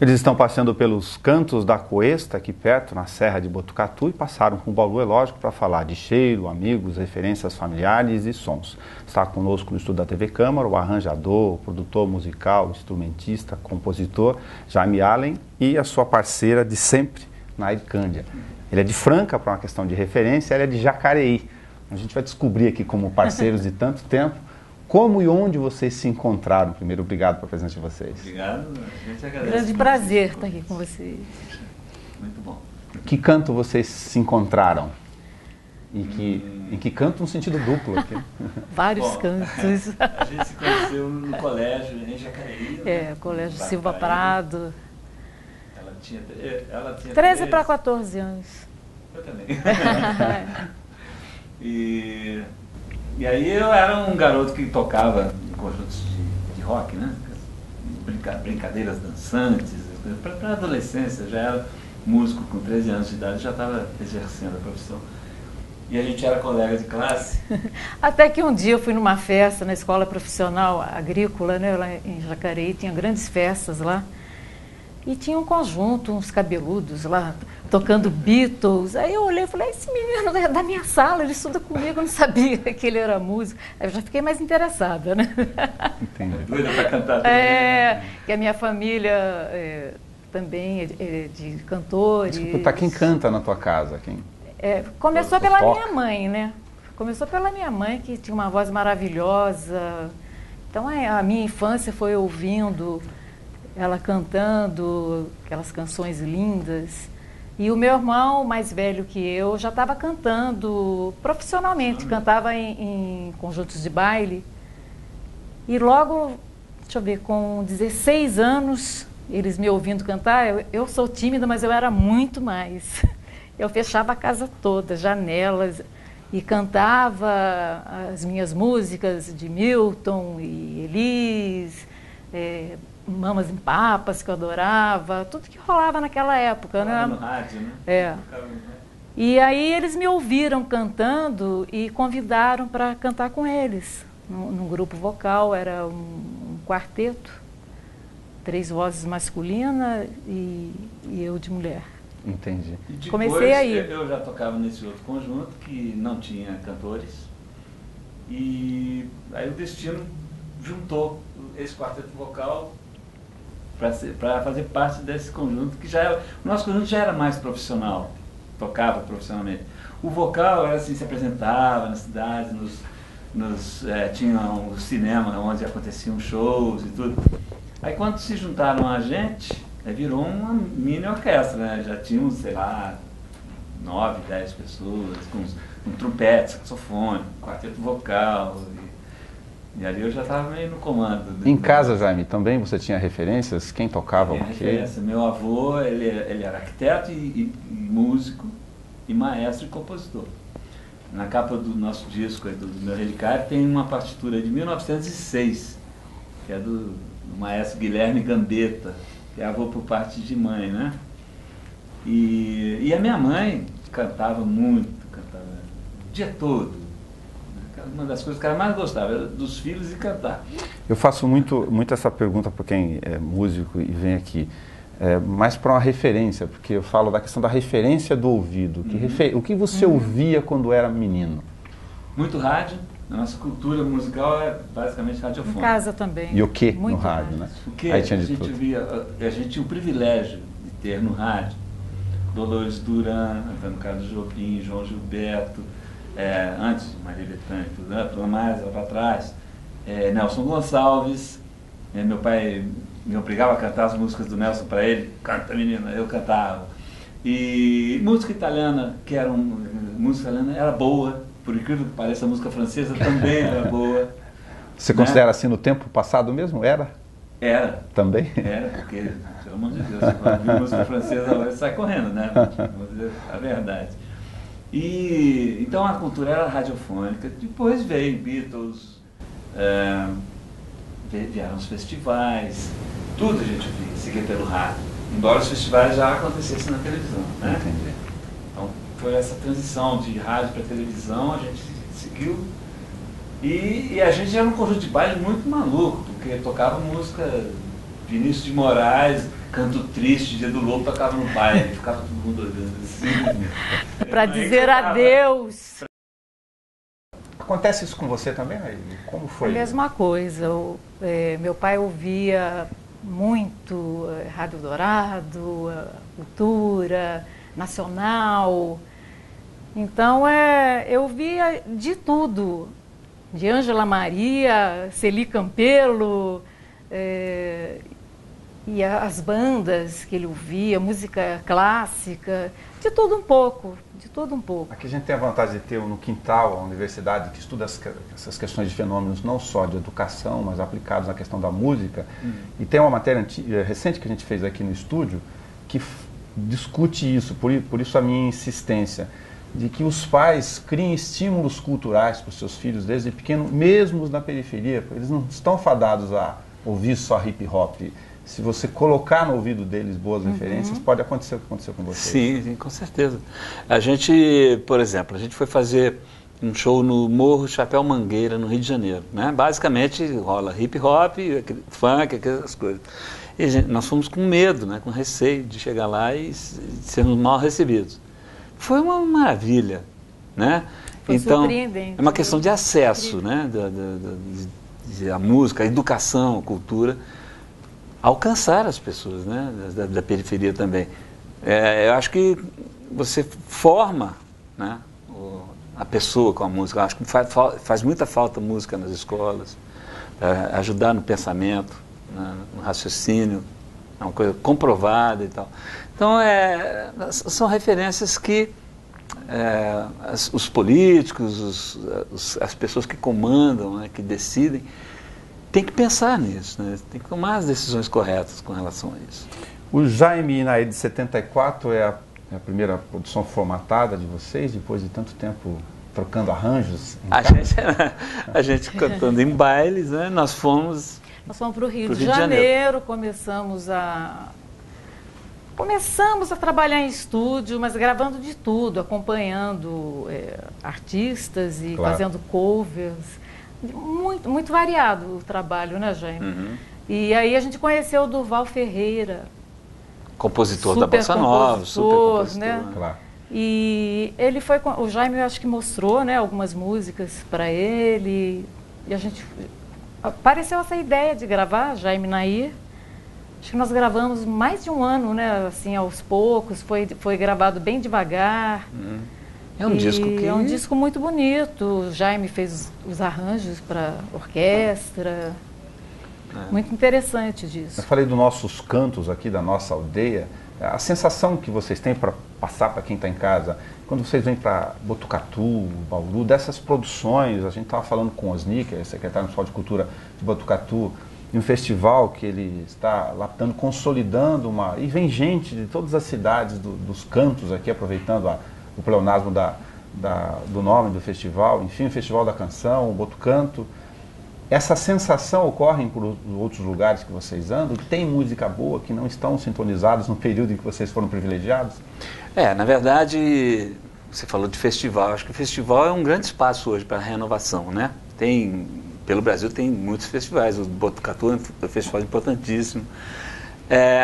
Eles estão passeando pelos cantos da Coesta, aqui perto, na Serra de Botucatu, e passaram com o Baú Elógico para falar de cheiro, amigos, referências familiares e sons. Está conosco no estúdio da TV Câmara o arranjador, produtor musical, instrumentista, compositor, Jaime Allen, e a sua parceira de sempre, Nair Candia. Ele é de Franca, para uma questão de referência, ela é de Jacareí. A gente vai descobrir aqui, como parceiros de tanto tempo, como e onde vocês se encontraram. Primeiro, obrigado pela presença de vocês. Obrigado, a gente agradece. Grande prazer estar aqui com vocês. Muito bom. Que canto vocês se encontraram? Em que canto no sentido duplo aqui? Vários cantos. A gente se conheceu no colégio em Jacareí. É, Colégio Silva Prado. Ela tinha 13 para 14 anos. Eu também. E aí eu era um garoto que tocava em conjuntos de rock, né? Brincadeiras dançantes. Para a adolescência, eu já era músico com 13 anos de idade, já estava exercendo a profissão. E a gente era colega de classe. Até que um dia eu fui numa festa na escola profissional agrícola, né, lá em Jacareí, tinha grandes festas lá. E tinha um conjunto, uns cabeludos lá, tocando Beatles. Aí eu olhei e falei, esse menino é da minha sala, ele estuda comigo, eu não sabia que ele era músico. Aí eu já fiquei mais interessada, né? Entendi. Doida para cantar. Que a minha família também é de cantores. Desculpa, quem canta na tua casa? Começou pela minha mãe, né? Começou pela minha mãe, que tinha uma voz maravilhosa. Então a minha infância foi ouvindo ela cantando aquelas canções lindas. E o meu irmão, mais velho que eu, já estava cantando profissionalmente, cantava em conjuntos de baile. E logo, deixa eu ver, com 16 anos, eles me ouvindo cantar, eu sou tímida, mas eu era muito mais. Eu fechava a casa toda, janelas, e cantava as minhas músicas de Milton e Elis, Mamas em Papas, que eu adorava, tudo que rolava naquela época, né? No rádio, né? E aí eles me ouviram cantando e convidaram para cantar com eles, num grupo vocal, era um quarteto, 3 vozes masculinas e eu de mulher. Entendi. E depois, comecei aí. Eu já tocava nesse outro conjunto que não tinha cantores. E aí o destino juntou esse quarteto vocal para fazer parte desse conjunto, que já era, o nosso conjunto já era mais profissional, tocava profissionalmente. O vocal era assim, se apresentava nas cidades, tinha um cinema onde aconteciam shows e tudo. Aí quando se juntaram a gente, virou uma mini orquestra, né? Já tínhamos, sei lá, 9, 10 pessoas, com trompete, saxofone, quarteto vocal. E ali eu já estava meio no comando. Em casa, Jaime, também você tinha referências? Quem tocava o quê? Referência. Meu avô, ele era arquiteto e músico, e maestro e compositor. Na capa do nosso disco, do meu relicário, tem uma partitura de 1906, que é do maestro Guilherme Gambetta, que é avô por parte de mãe, né? E a minha mãe cantava muito, cantava o dia todo. Uma das coisas que ela mais gostava era dos filhos e cantar. Eu faço muito essa pergunta para quem é músico e vem aqui, mais para uma referência, porque eu falo da questão da referência do ouvido. O que você ouvia quando era menino? Muito rádio. A nossa cultura musical é basicamente radiofônica. Em casa também. E o que no rádio, né? O que Aí a tinha de gente tudo. via, a gente tinha o privilégio de ter no rádio Dolores Duran, Antônio Carlos Jobim, João Gilberto, antes de Maria Bethânia, tudo mais lá para trás, Nelson Gonçalves. Meu pai me obrigava a cantar as músicas do Nelson para ele, canta menina, eu cantava. E música italiana, música italiana era boa. Por incrível que pareça, a música francesa também era boa. Você considera assim no tempo passado mesmo? Era? Era. Também? Era, porque, pelo amor de Deus, você vai ouvir música francesa agora e sai correndo, né? Vamos dizer a verdade. Então a cultura era radiofônica. Depois veio Beatles, vieram os festivais, tudo a gente seguia pelo rádio. Embora os festivais já acontecessem na televisão, né? Entendi. Então, foi essa transição de rádio para televisão, a gente seguiu. E a gente era um conjunto de baile muito maluco, porque tocava música Vinícius de Moraes, Canto Triste, Dia do Lobo, tocava no baile, ficava todo mundo olhando assim. Para dizer adeus. Acontece isso com você também, Nair? Como foi? A mesma coisa. Meu pai ouvia muito Rádio Dourado, Cultura, Nacional. Então, eu via de tudo. De Ângela Maria, Celi Campelo, e as bandas que ele ouvia, música clássica, de tudo um pouco, de tudo um pouco. Aqui a gente tem a vantagem de ter no quintal a universidade que estuda essas questões de fenômenos não só de educação, mas aplicados na questão da música. E tem uma matéria recente que a gente fez aqui no estúdio que discute isso, por isso a minha insistência, de que os pais criem estímulos culturais para os seus filhos desde pequeno, mesmo na periferia, porque eles não estão fadados a ouvir só hip hop. Se você colocar no ouvido deles boas referências, pode acontecer o que aconteceu com vocês. Sim, com certeza. A gente, por exemplo, a gente foi fazer um show no Morro Chapéu Mangueira, no Rio de Janeiro, né? Basicamente rola hip hop, funk, aquelas coisas. E nós fomos com medo, né? Com receio de chegar lá e sermos mal recebidos. Foi uma maravilha, né? Foi então, surpreendente. é uma questão de acesso, né? A música, a educação, a cultura, alcançar as pessoas, né? Da periferia também. Eu acho que você forma, né? A pessoa com a música. Eu acho que faz muita falta música nas escolas, ajudar no pensamento, né? No raciocínio, é uma coisa comprovada e tal. Então, são referências que os políticos, as pessoas que comandam, né, que decidem, têm que pensar nisso, né? Tem que tomar as decisões corretas com relação a isso. O Jaime e Nair de 74 é a primeira produção formatada de vocês, depois de tanto tempo trocando arranjos? A gente cantando em bailes, né? Nós fomos para o Rio de Janeiro, começamos a trabalhar em estúdio, mas gravando de tudo, acompanhando artistas e fazendo covers. Muito, muito variado o trabalho, né, Jaime? E aí a gente conheceu o Durval Ferreira. Compositor da Bossa Nova, super compositor. Né? Claro. E o Jaime, eu acho que mostrou, né, algumas músicas para ele. E a gente... Apareceu essa ideia de gravar, Jaime e Nair. Acho que nós gravamos mais de um ano, né? Assim, aos poucos, foi gravado bem devagar. É um disco que... É um disco muito bonito. O Jaime fez os arranjos para orquestra. Muito interessante disso. Eu falei dos nossos cantos aqui, da nossa aldeia. A sensação que vocês têm para passar para quem está em casa, quando vocês vêm para Botucatu, Bauru, dessas produções, a gente estava falando com o Osni, que é secretário municipal de cultura de Botucatu, em um festival que ele está lapidando, consolidando e vem gente de todas as cidades dos cantos aqui, aproveitando o pleonasmo do nome do festival, enfim, o Festival da Canção, o Botucanto. Essa sensação ocorre por outros lugares que vocês andam? Tem música boa que não estão sintonizadas no período em que vocês foram privilegiados? Na verdade, você falou de festival. Acho que o festival é um grande espaço hoje para a renovação, né? Pelo Brasil tem muitos festivais. O Botucatu é um festival importantíssimo.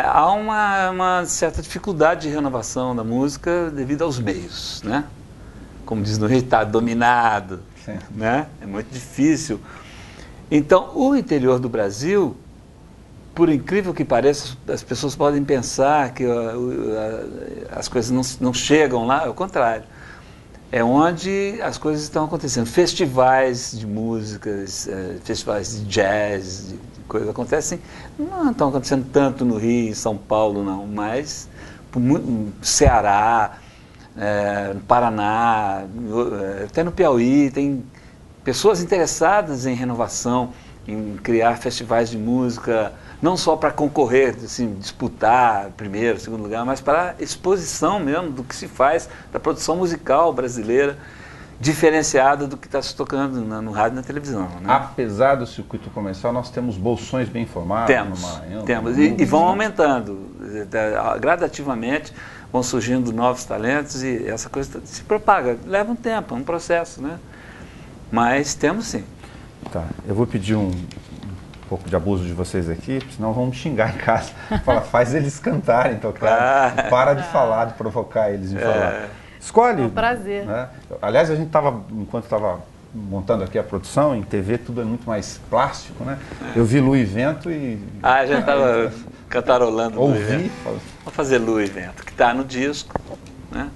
Há uma certa dificuldade de renovação da música devido aos meios, né? Como diz no Rio, está dominado, né? É muito difícil. Então, o interior do Brasil, por incrível que pareça, as pessoas podem pensar que as coisas não chegam lá, é o contrário. É onde as coisas estão acontecendo. Festivais de músicas, festivais de jazz, de coisas acontecem, não estão acontecendo tanto no Rio, em São Paulo, não, mas no Ceará, no Paraná, até no Piauí, tem pessoas interessadas em renovação, em criar festivais de música, não só para concorrer, assim, disputar primeiro, segundo lugar, mas para exposição mesmo do que se faz da produção musical brasileira, diferenciada do que está se tocando no rádio e na televisão. Né? Apesar do circuito comercial, nós temos bolsões bem formados. Temos, e vão aumentando. Gradativamente vão surgindo novos talentos e essa coisa se propaga. Leva um tempo, é um processo, né? Mas temos sim. Tá, eu vou pedir pouco de abuso de vocês aqui, senão vão me xingar em casa. Fala, faz eles cantarem, tocar, e para de falar, de provocar eles de falar. Escolhe. É um prazer. Né? Aliás, a gente enquanto estava montando aqui a produção, em TV tudo é muito mais plástico, né? Eu vi Lu e Vento e... já estava cantarolando Lu e ouvi. Vento. Vou fazer Lu e Vento, que está no disco, né?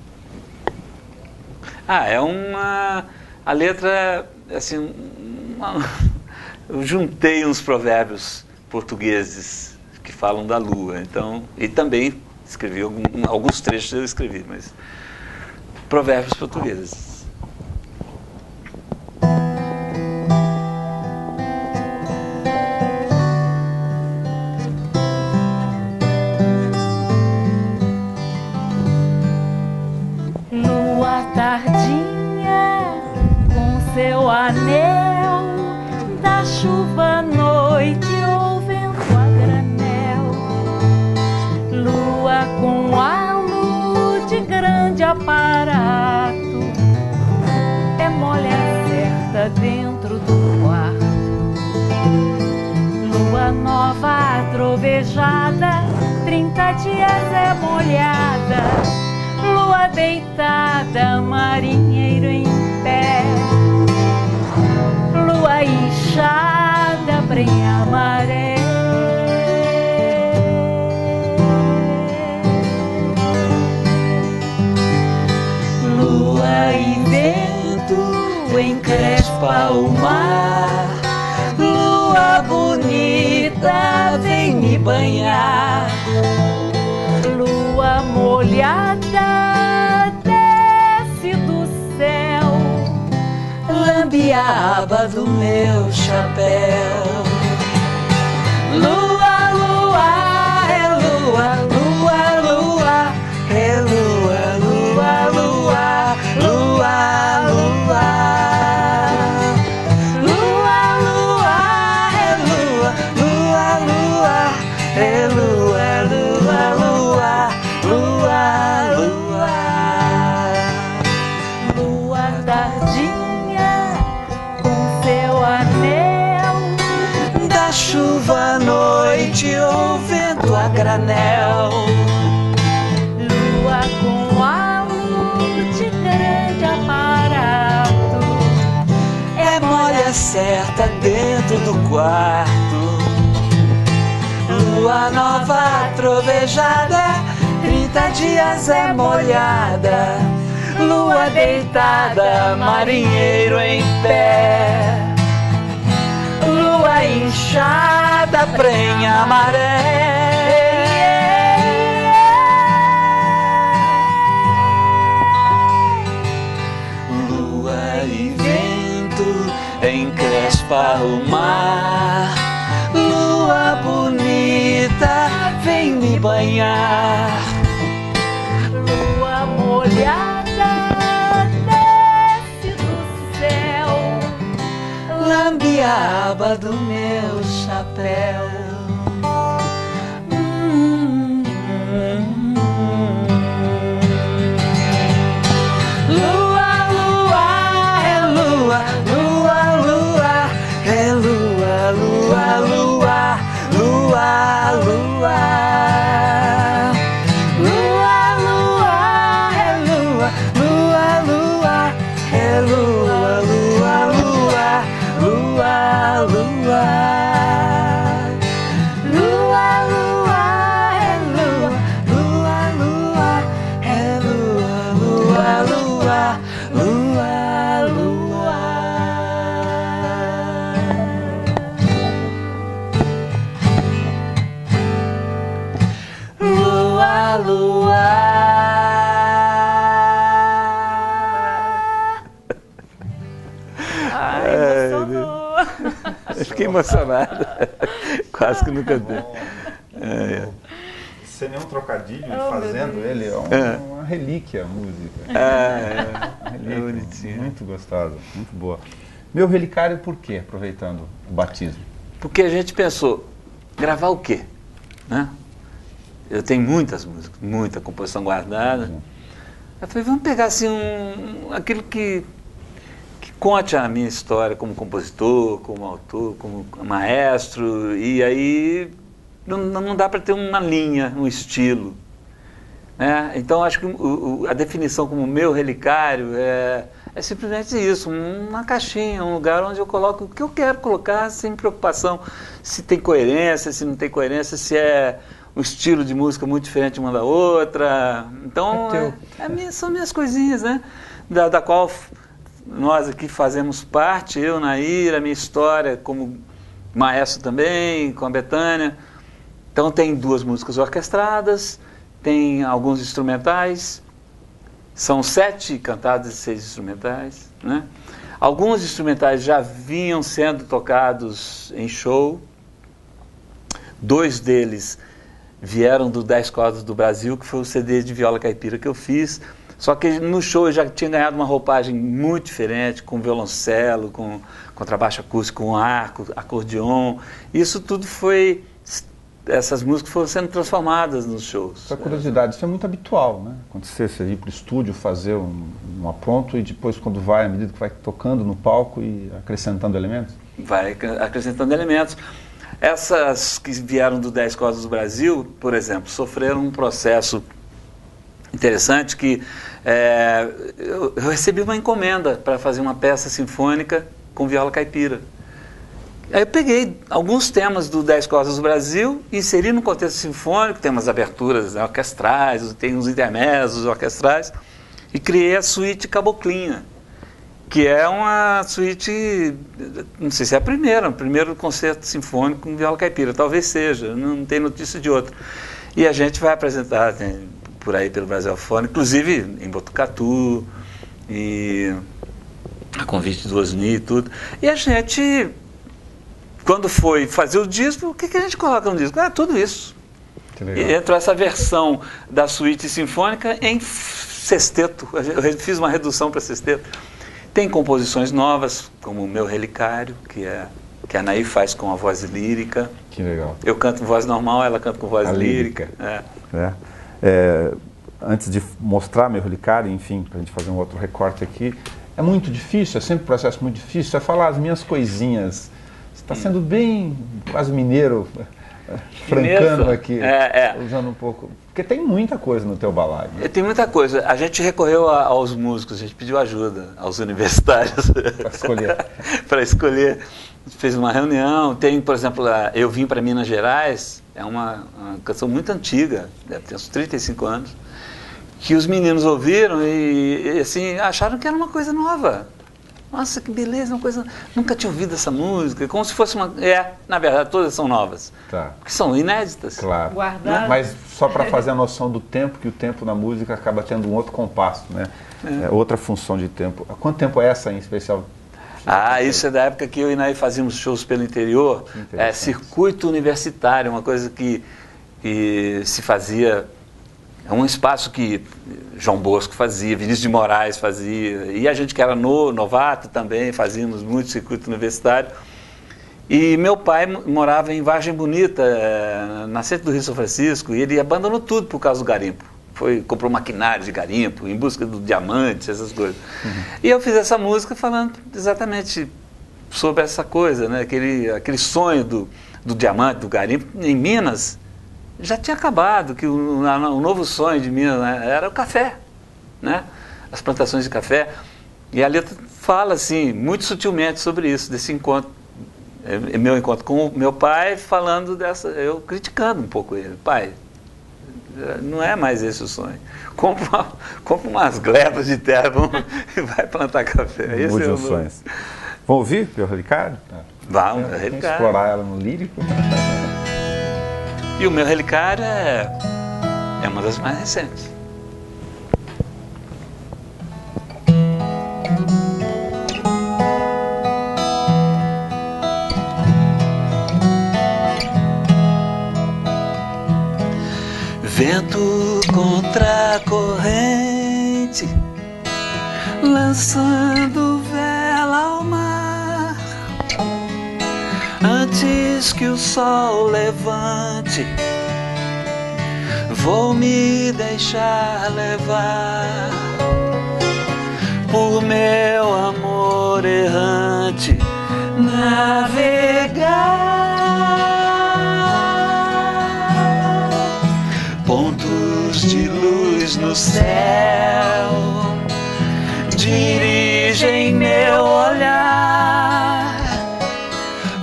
A letra, assim, eu juntei uns provérbios portugueses que falam da lua, então, e também escrevi alguns trechos eu escrevi, mas provérbios portugueses. Lua tardinha com seu anel, da chuva à noite ou vento a granel. Lua com halo de grande aparato, é mole certa dentro do quarto. Lua nova trovejada, 30 dias é molhada. Lua deitada, marinheiro em pé. Lua inchada, prenha a maré. Lua e vento encrespa o mar. Lua bonita, vem me banhar. Lua molhada desce do céu, lambe a aba do meu chapéu. Lua, lua, é lua, lua, lua, é lua, lua, lua, lua, lua. Lua, lua, é lua, lua, lua, é lua, lua, lua. Lua, lua, lua tardinha com seu anel, da chuva à noite ou vento a granel. Lua com halo de grande aparato, é molha certa dentro do quarto. Lua nova trovejada, 30 dias é molhada. Lua deitada, marinheiro em pé. Lua inchada, prenha a maré. Lua e vento encrespa o mar. Lua bonita, vem me banhar. Lua molhada desce do céu, lambe a aba do meu chapéu. Lua, lua, é lua, lua, lua, é lua, lua, lua, lua, lua. Lua, lua, lua, lua, lua. Lua, lua, é lua, lua, lua, é lua, lua, lua, lua, lua. Lua, lua. Fiquei emocionado. Quase que nunca deu. Sem nenhum trocadilho, fazendo ele, uma relíquia a música. Uma relíquia, bonitinho. Muito gostosa, muito boa. Meu relicário por quê, aproveitando o batismo? Porque a gente pensou, gravar o quê? Né? Eu tenho muitas músicas, muita composição guardada. Eu falei, vamos pegar assim aquilo que conte a minha história como compositor, como autor, como maestro, e aí não dá para ter uma linha, um estilo. Né? Então, acho que a definição como meu relicário é simplesmente isso, uma caixinha, um lugar onde eu coloco o que eu quero colocar sem preocupação se tem coerência, se não tem coerência, se é um estilo de música muito diferente uma da outra. Então, são minhas coisinhas, né? Da qual nós aqui fazemos parte, eu, Nair, a minha história como maestro também, com a Bethânia. Então, tem 2 músicas orquestradas, tem alguns instrumentais, são 7 cantadas e 6 instrumentais, né? Alguns instrumentais já vinham sendo tocados em show, 2 deles vieram do 10 Cordas do Brasil, que foi o CD de viola caipira que eu fiz, só que no show eu já tinha ganhado uma roupagem muito diferente, com violoncelo, com contrabaixo acústico, com arco, acordeon, isso tudo foi... Essas músicas foram sendo transformadas nos shows. Essa curiosidade, isso é muito habitual, né? Acontecer, você ir para o estúdio fazer um apronto e depois, quando vai, à medida que vai tocando no palco e acrescentando elementos? Vai acrescentando elementos. Essas que vieram do 10 Cordas do Brasil, por exemplo, sofreram um processo interessante que eu recebi uma encomenda para fazer uma peça sinfônica com viola caipira. Aí eu peguei alguns temas do 10 Cordas do Brasil, inseri no contexto sinfônico, tem umas aberturas orquestrais, tem uns intermédios orquestrais, e criei a suíte Caboclinha, que é uma suíte, não sei se é a primeira, o primeiro concerto sinfônico com viola caipira, talvez seja, não tem notícia de outro. E a gente vai apresentar por aí pelo Brasil afora, inclusive em Botucatu, e a convite do Osni e tudo. E a gente... Quando foi fazer o disco, o que a gente coloca no disco? Tudo isso. E entrou essa versão da suíte sinfônica em sexteto. Eu fiz uma redução para sexteto. Tem composições novas, como o Meu Relicário, que a Nair faz com a voz lírica. Que legal. Eu canto com voz normal, ela canta com voz lírica. Antes de mostrar Meu Relicário, enfim, para a gente fazer um outro recorte aqui, é muito difícil, é sempre um processo muito difícil, é falar as minhas coisinhas. Está sendo bem quase mineiro, francano aqui, usando um pouco. Porque tem muita coisa no teu balaio. Né? Tem muita coisa. A gente recorreu aos músicos, a gente pediu ajuda aos universitários. Para escolher. Para escolher. A gente fez uma reunião. Tem, por exemplo, Eu Vim para Minas Gerais, é uma canção muito antiga, deve ter uns 35 anos, que os meninos ouviram e assim, acharam que era uma coisa nova. Nossa, que beleza, uma coisa... Nunca tinha ouvido essa música, como se fosse uma... na verdade, todas são novas. Tá. Porque são inéditas. Claro. Guardadas. Mas só para fazer a noção do tempo, que o tempo na música acaba tendo um outro compasso, né? Outra função de tempo. Há quanto tempo é essa em especial? Isso é da época que eu e Nair fazíamos shows pelo interior. Circuito universitário, uma coisa que se fazia... É um espaço que João Bosco fazia, Vinícius de Moraes fazia, e a gente que era novato também, fazíamos muito circuito universitário. E meu pai morava em Vargem Bonita, nascente do Rio São Francisco, e ele abandonou tudo por causa do garimpo. Comprou maquinário de garimpo, em busca do diamante, essas coisas. E eu fiz essa música falando exatamente sobre essa coisa, né? Aquele sonho do diamante, do garimpo, em Minas... Já tinha acabado, que o novo sonho de Minas, né, era o café, né? As plantações de café. E a letra fala assim, muito sutilmente sobre isso, desse encontro, meu encontro com o meu pai, falando eu criticando um pouco ele. Pai, não é mais esse o sonho. Compra umas glebas de terra e vai plantar café. Esse é os sonhos. Vamos ouvir, Meu Relicário? Vamos, Relicário. Explorar ela no lírico. E o Meu Relicário é uma das mais recentes. Vento contra a corrente, lançando vela ao mar, antes que o sol levante, vou me deixar levar por meu amor errante navegar. Pontos de luz no céu dirigem meu olhar.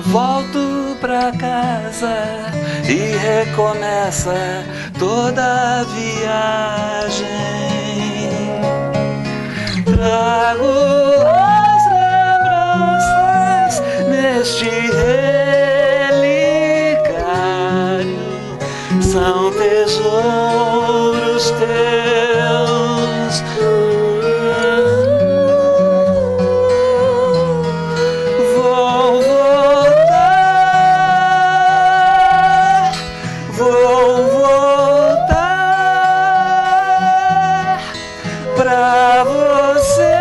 Volto pra casa e recomeça toda a viagem. Trago as lembranças neste relicário, são tesouros teus. Vou voltar pra você.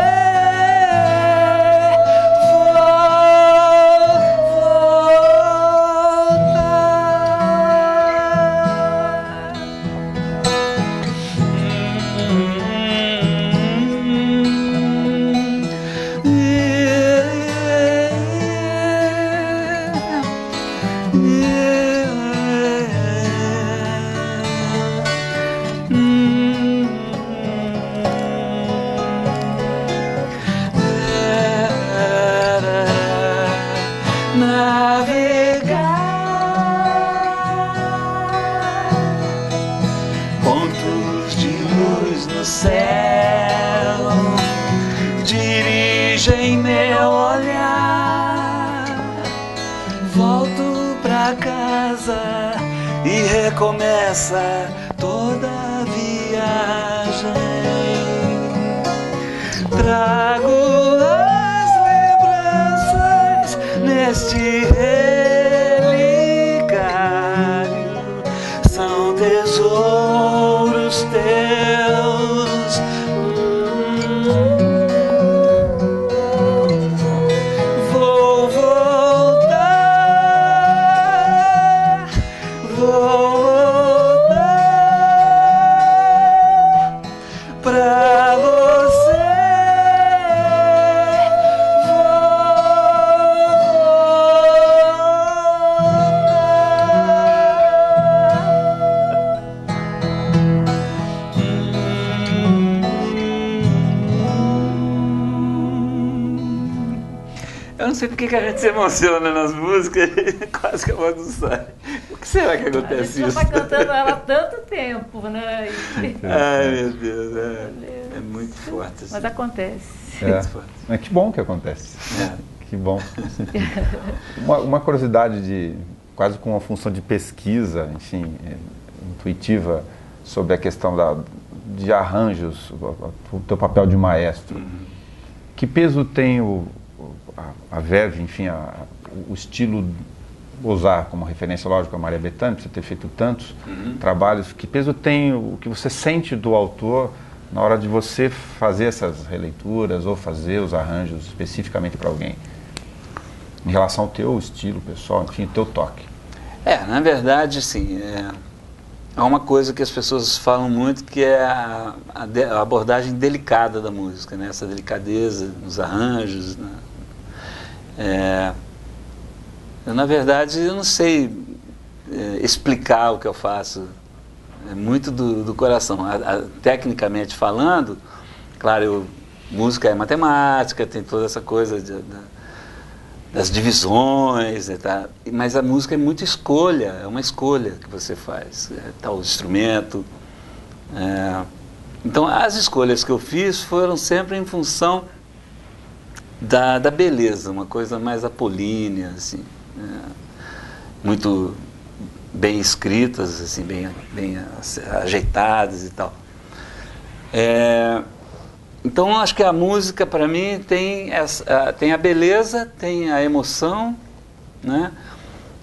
Pontos de luz no céu dirigem meu olhar. Volto pra casa e recomeça toda a viagem. Trago as lembranças neste relicário, são tesouros teus. Vou voltar, pra você. Eu não sei porque que a gente se emociona nas músicas e quase que a voz não sai. O que será que acontece A gente isso? já está cantando ela há tanto tempo, né? Ai, meu Deus, é muito forte. Assim. Mas acontece. É que bom que acontece. É. Que bom. Uma curiosidade quase com uma função de pesquisa, enfim, intuitiva, sobre a questão de arranjos, o teu papel de maestro. Uhum. Que peso tem a verve, enfim, o estilo, usar como referência, lógico, a Maria Bethânia, por você ter feito tantos trabalhos, que peso tem o que você sente do autor na hora de você fazer essas releituras ou fazer os arranjos especificamente para alguém? Em relação ao teu estilo pessoal, enfim, o teu toque. Na verdade, assim, há uma coisa que as pessoas falam muito, que é a abordagem delicada da música, né? Essa delicadeza nos arranjos, né? Na verdade, eu não sei explicar o que eu faço, é muito do coração. Tecnicamente falando, claro, música é matemática, tem toda essa coisa das divisões, tá? Mas a música é muito escolha, é uma escolha que você faz, tal instrumento. Então, as escolhas que eu fiz foram sempre em função da beleza, uma coisa mais apolínea, assim, muito bem escritas, assim, bem ajeitadas e tal. Então, acho que a música, para mim, tem a beleza, tem a emoção, né?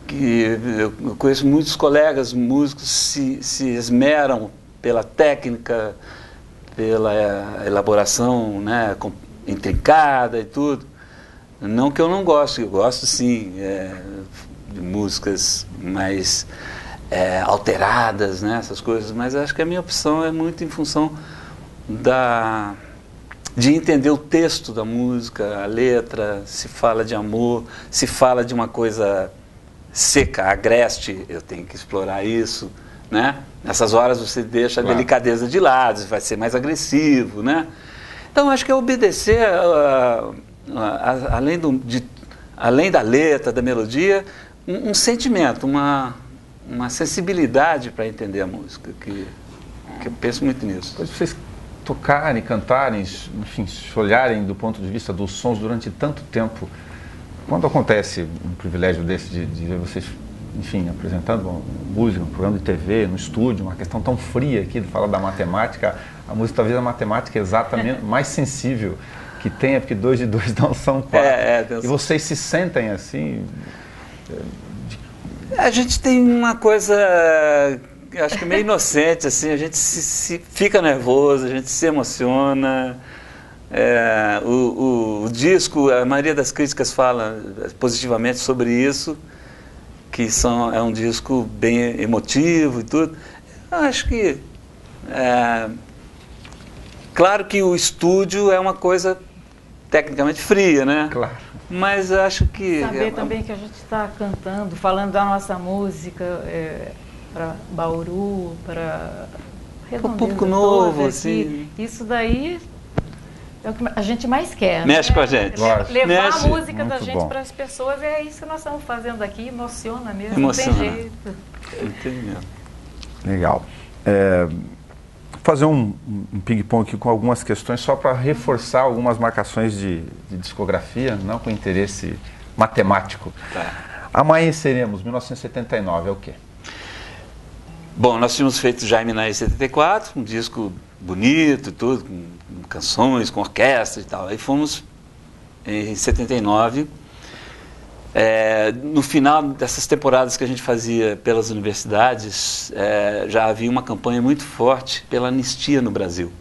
Que eu conheço muitos colegas músicos se esmeram pela técnica, pela elaboração, né, intrincada e tudo. Não que eu não goste, eu gosto sim de músicas mais alteradas, né, essas coisas, mas acho que a minha opção é muito em função da de entender o texto da música, a letra, se fala de amor, se fala de uma coisa seca, agreste, eu tenho que explorar isso, né? Nessas horas você deixa a delicadeza de lado, vai ser mais agressivo, né? Então acho que é obedecer, além da letra, da melodia, um sentimento, uma sensibilidade para entender a música, que eu penso muito nisso. Pois vocês tocarem, cantarem, enfim, se olharem do ponto de vista dos sons durante tanto tempo, quando acontece um privilégio desse de ver vocês, enfim, apresentando música, um programa de TV, no estúdio, uma questão tão fria aqui de falar da matemática, a música talvez a matemática é exatamente mais sensível que tenha, porque 2 de 2 não são 4. E vocês se sentem assim? A gente tem uma coisa, acho que meio inocente, assim, a gente se fica nervoso, a gente se emociona. O disco, a maioria das críticas fala positivamente sobre isso, que é um disco bem emotivo e tudo. Eu acho que, claro que o estúdio é uma coisa tecnicamente fria, né? Claro. Mas eu acho que... Saber também que a gente está cantando, falando da nossa música para Bauru, para o público novo, assim. Isso daí é o que a gente mais quer. Mexe, né? Com a gente. Levar a música da gente para as pessoas, é isso que nós estamos fazendo aqui, emociona mesmo, emociona. Não tem jeito. Entendi. Legal. Vou fazer um ping-pong aqui com algumas questões só para reforçar algumas marcações de discografia, não com interesse matemático. Tá. Amanheceremos, 1979, é o quê? Bom, nós tínhamos feito Jaime em 74, um disco bonito e tudo, com canções, com orquestra e tal. Aí fomos em 79. No final dessas temporadas que a gente fazia pelas universidades, já havia uma campanha muito forte pela anistia no Brasil,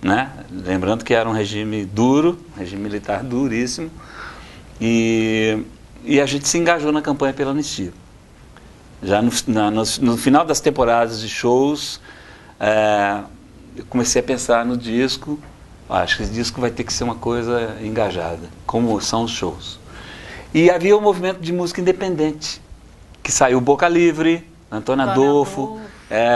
né? Lembrando que era um regime duro, regime militar duríssimo, e a gente se engajou na campanha pela anistia. Já no final das temporadas de shows, eu comecei a pensar no disco. Acho que esse disco vai ter que ser uma coisa engajada, como são os shows. E havia um movimento de música independente, que saiu Boca Livre, Antônio Adolfo.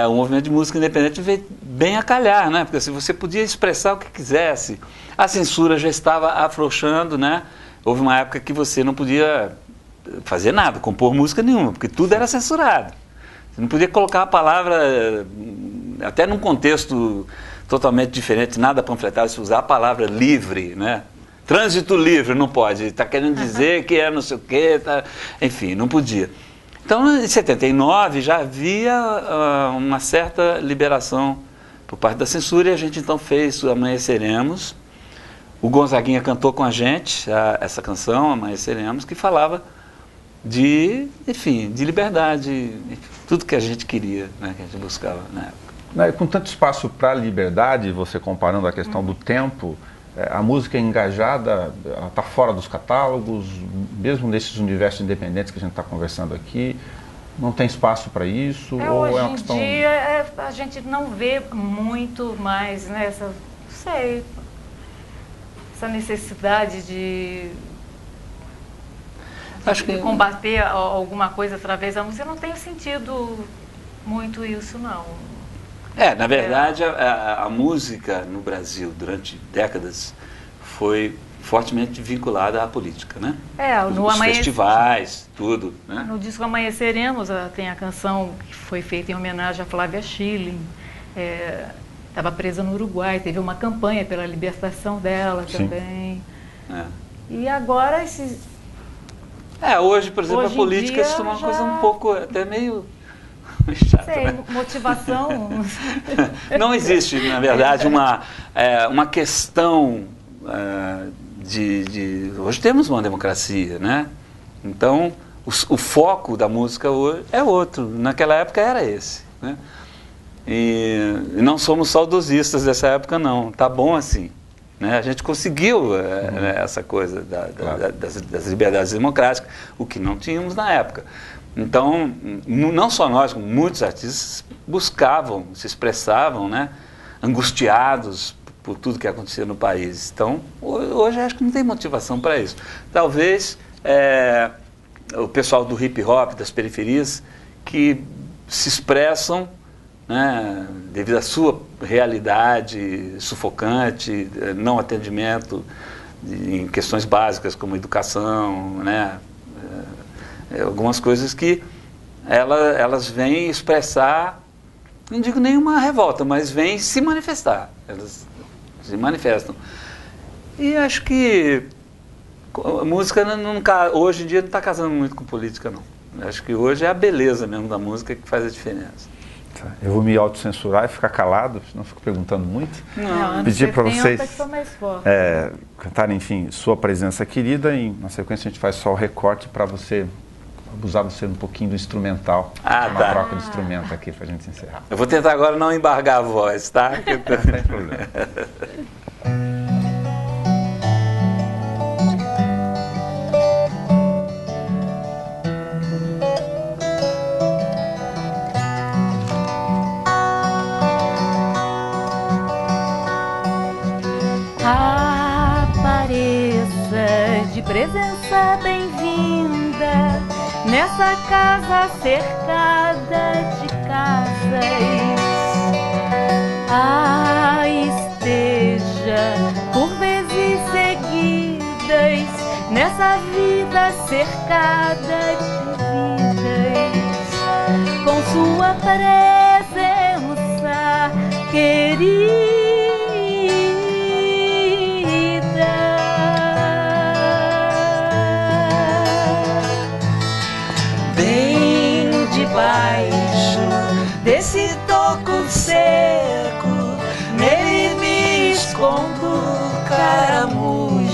Um movimento de música independente veio bem a calhar, né? Porque assim, você podia expressar o que quisesse. A censura já estava afrouxando, né? Houve uma época que você não podia fazer nada, compor música nenhuma, porque tudo era censurado. Você não podia colocar a palavra, até num contexto totalmente diferente, nada panfletário, se usar a palavra livre, né? Trânsito livre, não pode, está querendo dizer que é não sei o quê, tá, enfim, não podia. Então, em 79 já havia uma certa liberação por parte da censura e a gente então fez o Amanheceremos. O Gonzaguinha cantou com a gente essa canção, Amanheceremos, que falava de liberdade, tudo que a gente queria, né, que a gente buscava na época. Com tanto espaço para a liberdade, você comparando a questão do tempo, a música engajada está fora dos catálogos, mesmo nesses universos independentes que a gente está conversando aqui, não tem espaço para isso? Ou hoje é uma questão... em dia a gente não vê muito mais, né, essa necessidade de combater alguma coisa através da música. Eu não tenho sentido muito isso, não. Na verdade, a música no Brasil, durante décadas, foi fortemente vinculada à política, né? Os festivais, tudo, né? No disco Amanheceremos, tem a canção que foi feita em homenagem a Flávia Schilling. Estava presa no Uruguai, teve uma campanha pela libertação dela. Sim. Também. E agora hoje, por exemplo, a política se tornou uma coisa um pouco, até meio... chato, né? Motivação. Não existe, na verdade, uma questão hoje temos uma democracia, né? Então, o foco da música hoje é outro. Naquela época era esse, né? E não somos saudosistas dessa época, não. Tá bom assim, né? A gente conseguiu essa coisa das liberdades democráticas, o que não tínhamos na época. Então, não só nós, como muitos artistas buscavam, se expressavam, né, angustiados por tudo que acontecia no país. Então, hoje acho que não tem motivação para isso. Talvez o pessoal do hip hop, das periferias, que se expressam, né, devido à sua realidade sufocante, não atendimento em questões básicas como educação, né, algumas coisas que elas vêm expressar, não digo nenhuma revolta, mas vêm se manifestar. Elas se manifestam. E acho que a música hoje em dia não está casando muito com política, não. Acho que hoje é a beleza mesmo da música que faz a diferença. Eu vou me autocensurar e ficar calado, senão fico perguntando muito. Não, pedir para vocês cantarem, enfim, sua presença querida, e na sequência a gente faz só o recorte para você abusar você um pouquinho do instrumental. Uma troca de instrumento aqui para a gente encerrar. Eu vou tentar agora não embargar a voz, tá? Não tem problema. Apareça de presença bem-vinda nessa casa cercada de casas. Esteja por vezes seguidas nessa vida cercada de vidas, com sua presença querida. Debaixo desse toco seco, nele me escondo, caramujo.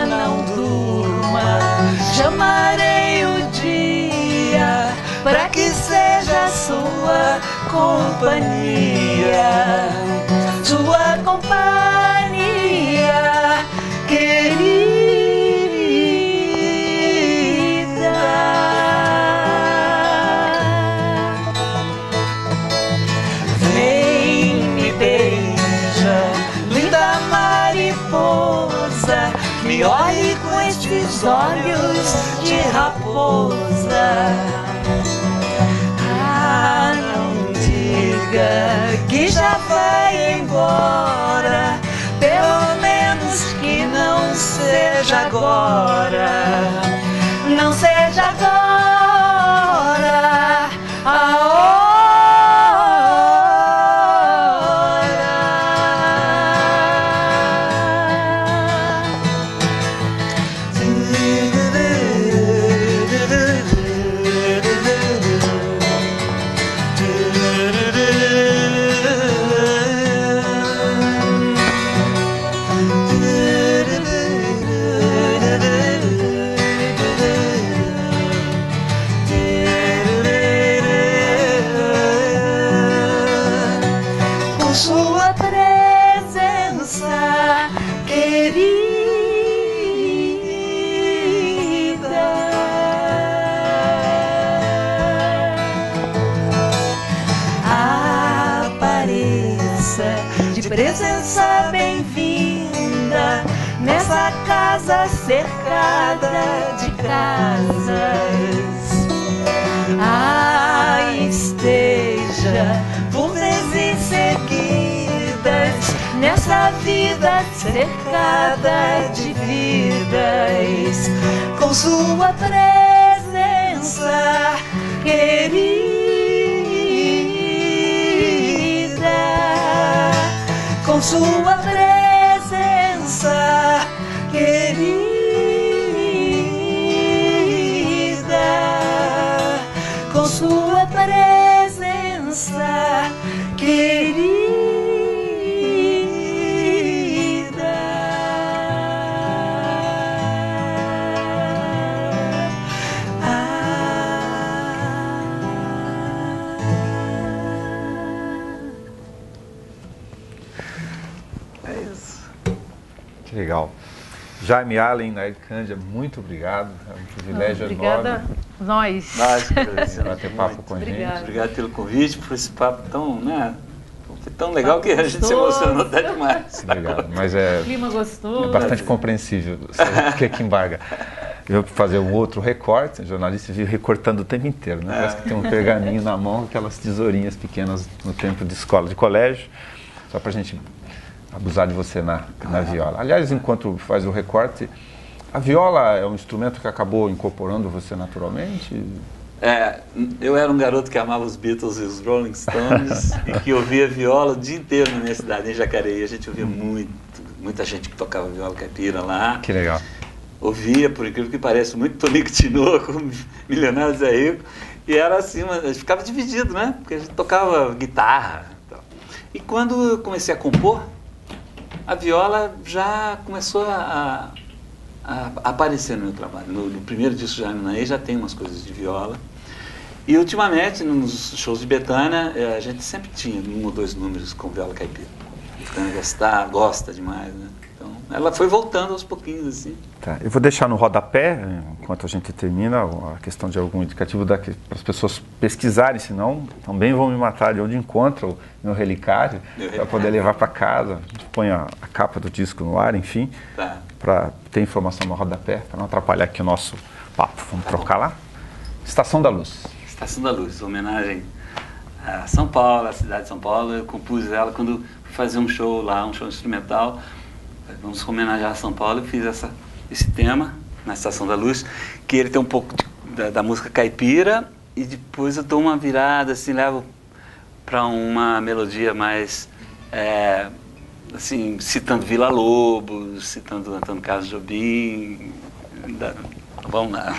Não durma, chamarei o dia para que seja sua companhia, sua companhia querida. Me olhe com estes olhos de raposa. Não diga que já vai embora, pelo menos que não seja agora. Não seja agora a hora. Presença bem-vinda nessa casa cercada de casas. Esteja por vezes seguidas nessa vida cercada de vidas, com sua presença querida. Com sua presença querida, com sua presença querida. Legal. Jaime Allen, Nair Candia, muito obrigado. É um privilégio obrigada enorme. Nós. Bater papo com a gente. Obrigado pelo convite, por esse papo tão, né, Foi tão legal que a gente se emocionou até demais. Legal, mas clima gostoso. bastante compreensível. O que embarga? Eu fazer um outro recorte, o jornalista vive recortando o tempo inteiro, né? Parece que tem um pergaminho na mão, aquelas tesourinhas pequenas no tempo de escola, de colégio, só para a gente abusar de você na viola. Aliás, enquanto faz o recorte, a viola é um instrumento que acabou incorporando você naturalmente? Eu era um garoto que amava os Beatles e os Rolling Stones e que ouvia viola o dia inteiro na minha cidade, em Jacareí. A gente ouvia muita gente que tocava viola caipira lá. Que legal. Ouvia, por incrível que pareça, muito Tonico Tinoco, Milionário Zé Rico, e era assim, mas a gente ficava dividido, né? Porque a gente tocava guitarra e tal. E quando eu comecei a compor, a viola já começou a aparecer no meu trabalho. No primeiro disco de Jaime Naí já tem umas coisas de viola. E ultimamente, nos shows de Bethânia, a gente sempre tinha 1 ou 2 números com viola caipira. A Bethânia gosta demais, né? Então, ela foi voltando aos pouquinhos, assim. Tá, eu vou deixar no rodapé, enquanto a gente termina, a questão de algum indicativo para as pessoas pesquisarem, senão também vão me matar de onde encontram o meu relicário, para poder levar para casa. A gente põe a capa do disco no ar, enfim, para ter informação no rodapé, para não atrapalhar aqui o nosso papo. Vamos trocar lá? Estação da Luz. Estação da Luz, homenagem a São Paulo, a cidade de São Paulo. Eu compus ela quando fui fazer um show lá, um show instrumental. Vamos homenagear São Paulo. Eu fiz esse tema na Estação da Luz, que ele tem um pouco da música caipira e depois eu dou uma virada, assim, levo para uma melodia mais, assim, citando Vila Lobos, citando Antônio Carlos Jobim. Vamos lá.